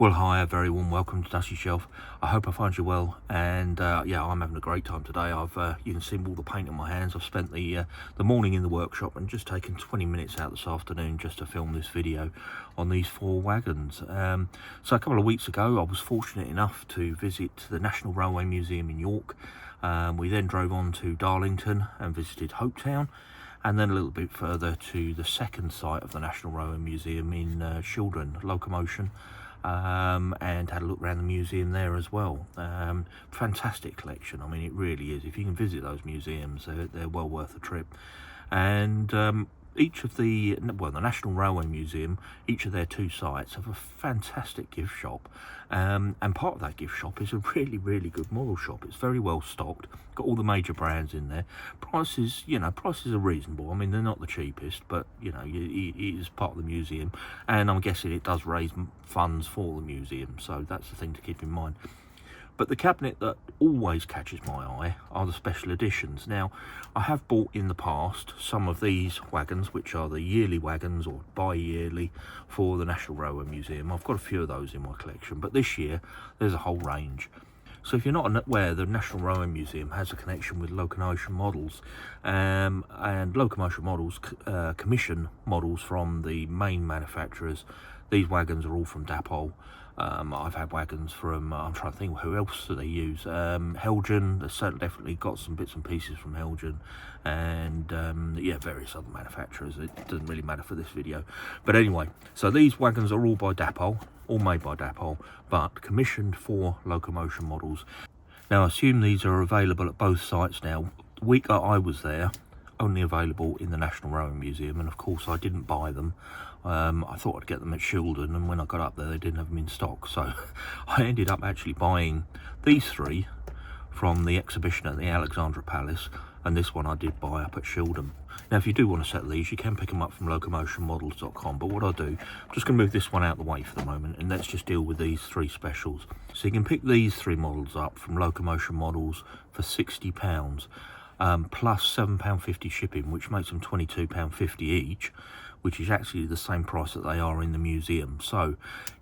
Well, hi, a very warm welcome to Dusty Shelf. I hope I find you well, and yeah, I'm having a great time today. You can see all the paint on my hands. I've spent the morning in the workshop and just taken 20 minutes out this afternoon just to film this video on these 4 wagons. So a couple of weeks ago, I was fortunate enough to visit the National Railway Museum in York. We then drove on to Darlington and visited Hopetown, and then a little bit further to the second site of the National Railway Museum in Shildon, Locomotion. And had a look around the museum there as well. Fantastic collection. I mean, it really is. If you can visit those museums, they're well worth a trip. And each of the National Railway Museum, each of their 2 sites have a fantastic gift shop, and part of that gift shop is a really good model shop. It's very well stocked, got all the major brands in there. Prices are reasonable. I mean, they're not the cheapest, but it is part of the museum, and I'm guessing it does raise funds for the museum, so that's the thing to keep in mind. But the cabinet that always catches my eye are the special editions. Now, I have bought in the past some of these wagons, which are the yearly wagons or bi-yearly for the National Railway Museum. I've got a few of those in my collection, but this year there's a whole range. So if you're not aware, the National Railway Museum has a connection with Locomotion Models, and Locomotion Models commission models from the main manufacturers. These wagons are all from Dapol. I've had wagons from, I'm trying to think who else do they use, Helgen. They've certainly definitely got some bits and pieces from Helgen, and yeah, various other manufacturers. It doesn't really matter for this video, but anyway, so these wagons are all by Dapol, all made by Dapol, but commissioned for Locomotion Models. Now, I assume these are available at both sites now. The week that I was there, only available in the National Railway Museum, and of course I didn't buy them. I thought I'd get them at Shildon, and when I got up there they didn't have them in stock, so I ended up actually buying these 3 from the exhibition at the Alexandra Palace, and this one I did buy up at Shildon. Now, if you do want to set these, you can pick them up from locomotionmodels.com, but what I'll do, I'm just going to move this one out of the way for the moment, and let's just deal with these 3 specials. So you can pick these 3 models up from Locomotion Models for £60, plus £7.50 shipping, which makes them £22.50 each, which is actually the same price that they are in the museum. So,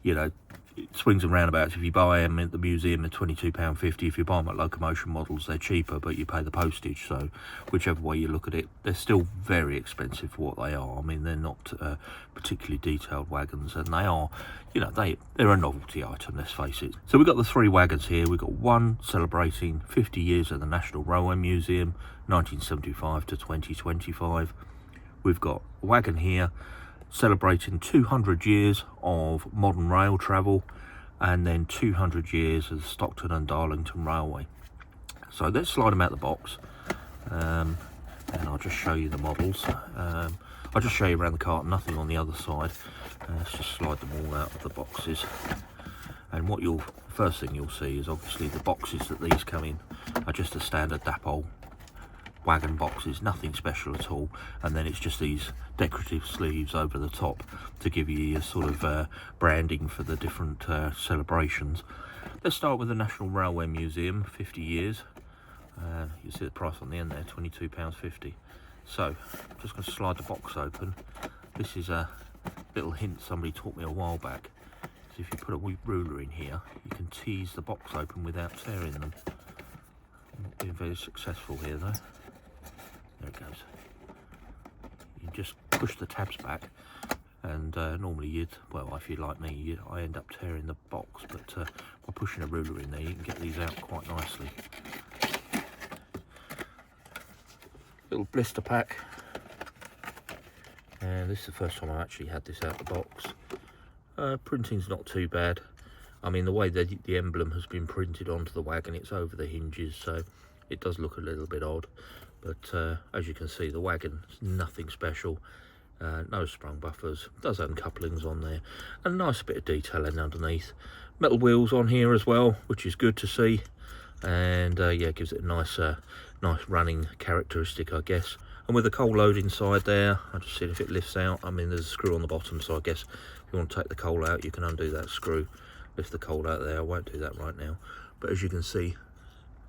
it swings and roundabouts. If you buy them at the museum, they're £22.50. If you buy them at Locomotion Models, they're cheaper, but you pay the postage. So, whichever way you look at it, they're still very expensive for what they are. I mean, they're not particularly detailed wagons, and they are, they're a novelty item, let's face it. So we've got the 3 wagons here. We've got one celebrating 50 years of the National Railway Museum, 1975 to 2025. We've got a wagon here celebrating 200 years of modern rail travel, and then 200 years of the Stockton and Darlington Railway. So let's slide them out the box, and I'll just show you the models. I'll just show you around the cart, nothing on the other side. Let's just slide them all out of the boxes. And first thing you'll see is obviously the boxes that these come in are just a standard Dapol wagon boxes, nothing special at all, and then it's just these decorative sleeves over the top to give you a sort of branding for the different celebrations. Let's start with the National Railway Museum, 50 years. You see the price on the end there, £22.50. So I'm just going to slide the box open. This is a little hint somebody taught me a while back. So if you put a ruler in here, you can tease the box open without tearing them. Not being very successful here though. There it goes. You just push the tabs back, and normally if you're like me, I end up tearing the box, but by pushing a ruler in there, you can get these out quite nicely. Little blister pack, and this is the first time I actually had this out of the box. Printing's not too bad. I mean, the way that the emblem has been printed onto the wagon, it's over the hinges, so it does look a little bit odd. But as you can see, the wagon is nothing special. No sprung buffers. It does have couplings on there, and a nice bit of detailing underneath. Metal wheels on here as well, which is good to see. And yeah, gives it a nice running characteristic, I guess. And with the coal load inside there, I'll just see if it lifts out. I mean, there's a screw on the bottom, so I guess if you want to take the coal out, you can undo that screw, lift the coal out there. I won't do that right now, but as you can see,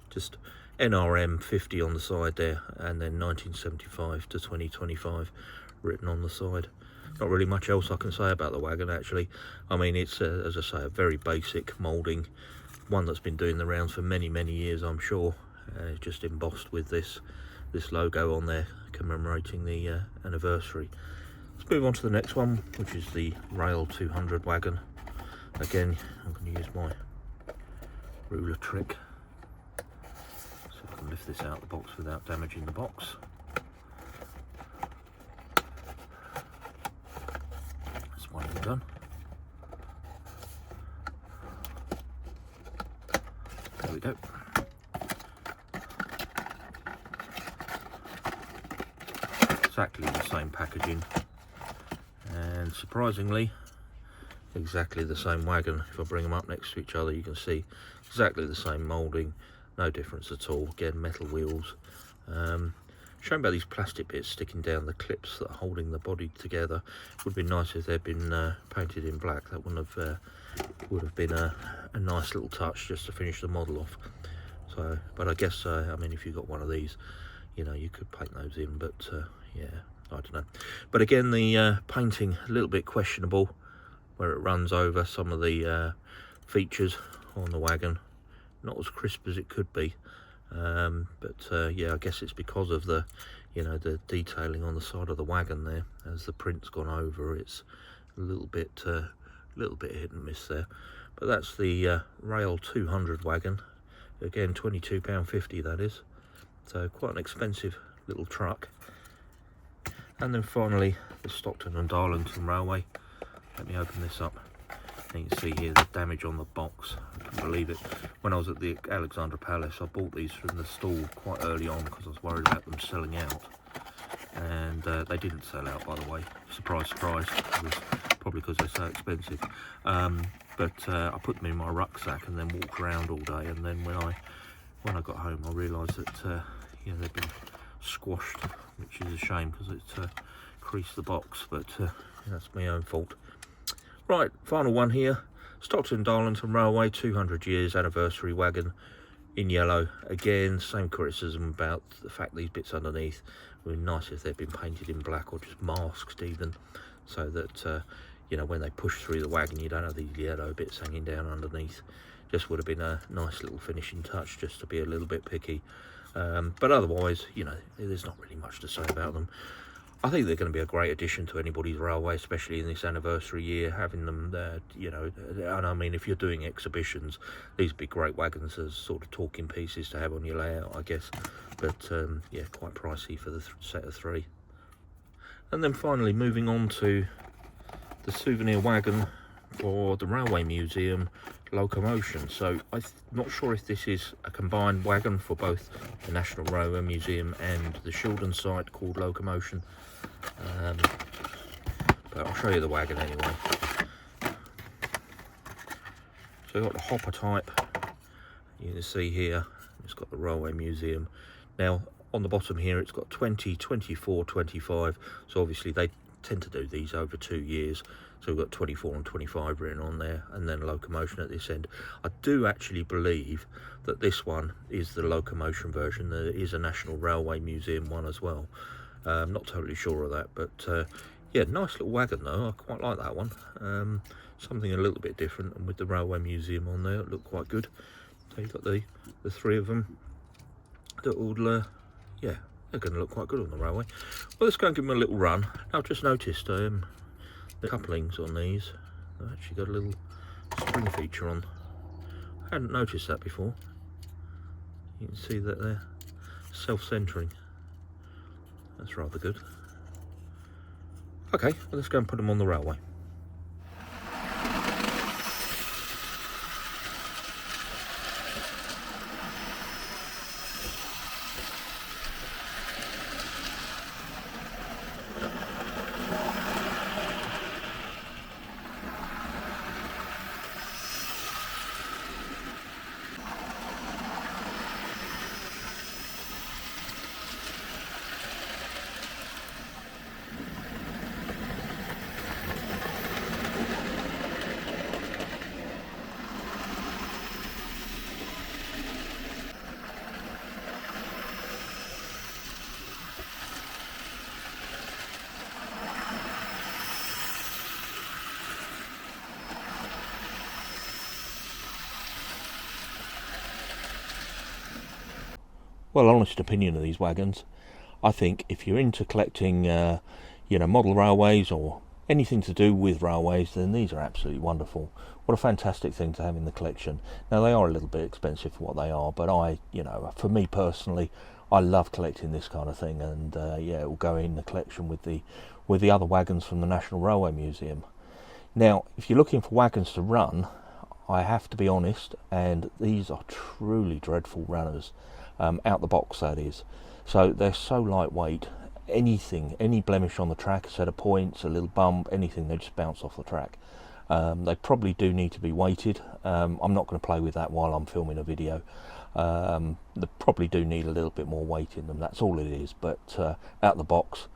just NRM 50 on the side there, and then 1975 to 2025 written on the side. not really much else I can say about the wagon actually. I mean, it's as I say, a very basic moulding, one that's been doing the rounds for many years, I'm sure. It's just embossed with this logo on there commemorating the anniversary. Let's move on to the next one, which is the Rail 200 wagon. Again, I'm going to use my ruler trick so I can lift this out of the box without damaging the box. That's one done. There we go. Exactly the same packaging, and surprisingly exactly the same wagon. If I bring them up next to each other, you can see exactly the same moulding, no difference at all. Again, metal wheels, shown by these plastic bits sticking down the clips that are holding the body together. It would be nice if they'd been painted in black. That would have been a nice little touch just to finish the model off. So, but I guess I mean, if you got one of these, you know, you could paint those in, but yeah, I don't know. But again, the painting a little bit questionable, where it runs over some of the features on the wagon. Not as crisp as it could be, but yeah, I guess it's because of the, you know, the detailing on the side of the wagon there. As the print's gone over, it's a little bit hit and miss there. But that's the Rail 200 wagon. Again, £22.50 that is. So quite an expensive little truck. And then finally, the Stockton and Darlington Railway. Let me open this up. And you can see here the damage on the box. I can't believe it. When I was at the Alexandra Palace, I bought these from the stall quite early on because I was worried about them selling out. And they didn't sell out, by the way. Surprise, surprise. It was probably because they're so expensive. But I put them in my rucksack and then walked around all day. And then when I got home, I realised that you know, they've been squashed, which is a shame because it's creased the box. But that's my own fault. Right, final one here. Stockton and Darlington Railway 200 years anniversary wagon in yellow. Again, same criticism about the fact these bits underneath. It would be nice if they'd been painted in black or just masked even, so that you know, when they push through the wagon, you don't have these yellow bits hanging down underneath. Just would have been a nice little finishing touch, just to be a little bit picky. But otherwise, you know, there's not really much to say about them. I think they're going to be a great addition to anybody's railway, especially in this anniversary year, having them there, you know. And I mean, if you're doing exhibitions, these would be great wagons as sort of talking pieces to have on your layout, I guess. But yeah, quite pricey for the set of three. And then finally, moving on to the souvenir wagon for the Railway Museum locomotion. So I'm not sure if this is a combined wagon for both the National Railway Museum and the Shildon site called Locomotion, but I'll show you the wagon anyway. So we've got the hopper type. You can see here it's got the Railway Museum. Now on the bottom here it's got 20, 24, 25, so obviously they tend to do these over 2 years. So we've got 24 and 25 written on there, and then locomotion at this end. I do actually believe that this one is the locomotion version. There is a National Railway Museum one as well. I'm not totally sure of that, but yeah, nice little wagon though. I quite like that one. Something a little bit different, and with the Railway Museum on there, it looked quite good. So you've got the three of them that will, yeah, they're going to look quite good on the railway. Well, let's go and give them a little run. Now, I've just noticed the couplings on these, they've actually got a little spring feature on. I hadn't noticed that before. You can see that they're self-centering. That's rather good. Okay, well, let's go and put them on the railway. Well, honest opinion of these wagons, I think if you're into collecting, model railways or anything to do with railways, then these are absolutely wonderful. What a fantastic thing to have in the collection. Now, they are a little bit expensive for what they are, but for me personally, I love collecting this kind of thing, and it will go in the collection with the other wagons from the National Railway Museum. Now, if you're looking for wagons to run, I have to be honest, and these are truly dreadful runners, out the box that is. So they're so lightweight, any blemish on the track, a set of points, a little bump, anything, they just bounce off the track. They probably do need to be weighted. I'm not going to play with that while I'm filming a video. They probably do need a little bit more weight in them, that's all it is, but out the box,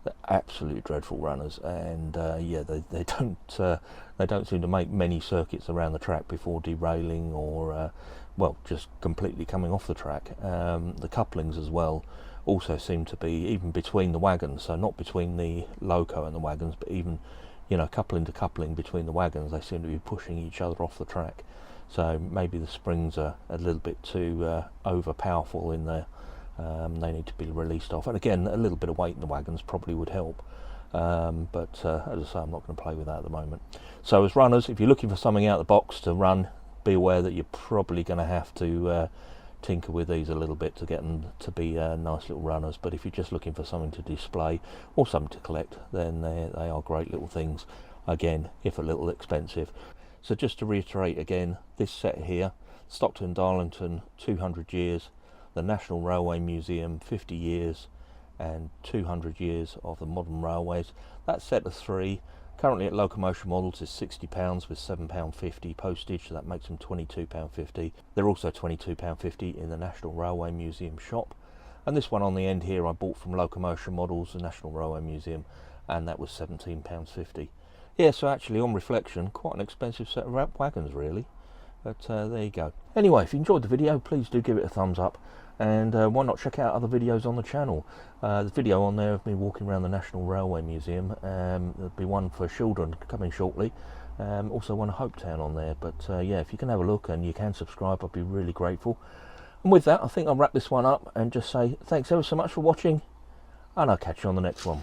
they're absolutely dreadful runners, and they don't seem to make many circuits around the track before derailing or just completely coming off the track. The couplings as well also seem to be, even between the wagons, so not between the loco and the wagons, but even coupling to coupling between the wagons, they seem to be pushing each other off the track. So maybe the springs are a little bit too over powerful in there. They need to be released off, and again, a little bit of weight in the wagons probably would help, but as I say, I'm not going to play with that at the moment. So as runners, if you're looking for something out of the box to run, be aware that you're probably going to have to tinker with these a little bit to get them to be nice little runners. But if you're just looking for something to display or something to collect, then they are great little things, again, if a little expensive. So just to reiterate again, this set here, Stockton and Darlington 200 years, the National Railway Museum 50 years, and 200 years of the modern railways. That set of three, currently at Locomotion Models, is £60 with £7.50 postage, so that makes them £22.50. They're also £22.50 in the National Railway Museum shop. And this one on the end here I bought from Locomotion Models, the National Railway Museum, and that was £17.50. Yeah, so actually on reflection, quite an expensive set of wagons really. But there you go. Anyway, if you enjoyed the video, please do give it a thumbs up, and why not check out other videos on the channel. There's a video on there of me walking around the National Railway Museum. There'll be one for children coming shortly, also one of Hopetown on there. But if you can have a look and you can subscribe, I'd be really grateful. And with that, I think I'll wrap this one up and just say thanks ever so much for watching, and I'll catch you on the next one.